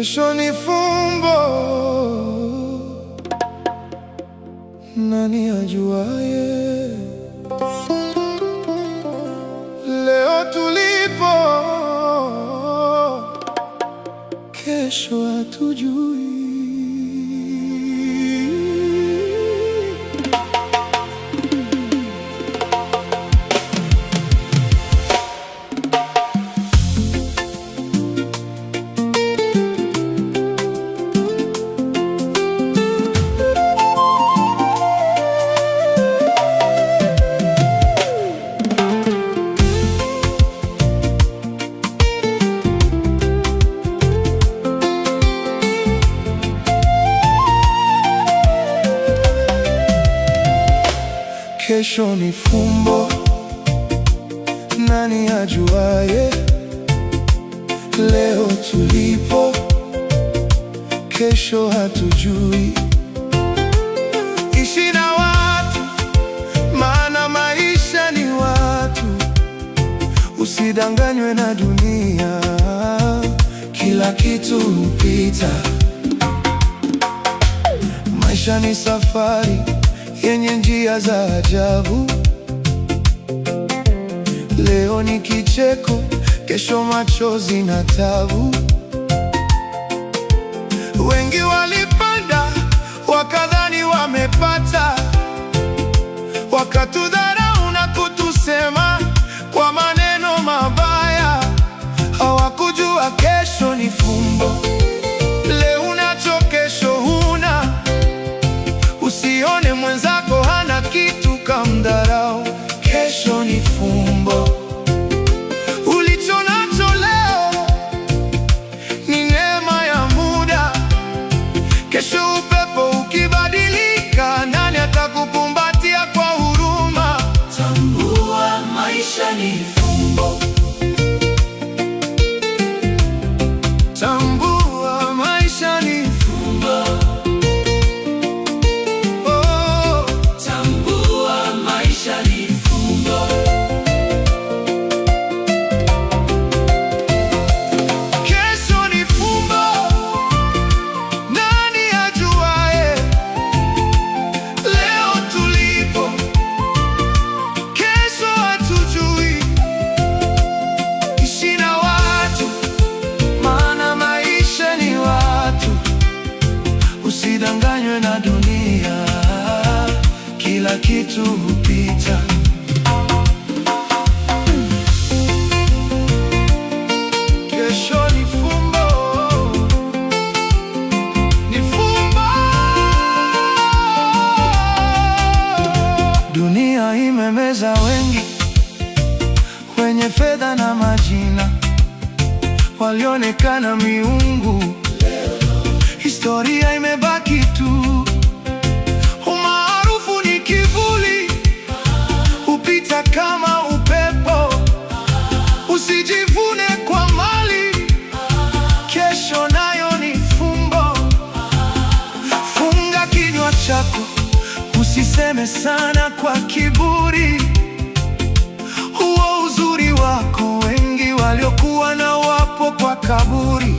Kesho ni fumbo, nani ajuaye? Leo tulipo, kesho hatujui. Kesho ni fumbo, nani ajuaye? Leo tulipo, kesho hatujui. Ishi na watu, maana maisha ni watu. Usidanganywe na dunia, kila kitu hupita. Maisha ni safari yenye njia za ajabu. Leo ni kicheko, kesho machozi na tabu. Wengi walipanda, wakadhani wamepata, wakatudharau na kutusema kwa maneno mabaya. Hawakujua kesho ni fumbo. Leo unacho, kesho huna. Usione mwenzako hana kitu kamdharau. Kesho ni fumbo. Ulicho nacho leo ni neema ya muda. Kesho upepo ukibadilika, nani atakukumbatia kwa huruma? Tambua maisha ni fumbo. Tambua maisha ni fumbo. Usidanganywe na dunia, kila kitu hupita. Kesho ni fumbo, ni fumbo. Dunia imemeza wengi, wenye fedha na majina, walionekana miungu. Historia imebaki tu. Umaarufu ni kivuli, hupita kama upepo. Usijivune kwa mali, kesho nayo ni fumbo. Funga kinywa chako, usiseme sana kwa kiburi. Huo uzuri wako, wengi waliokuwa na wapo kwa kaburi.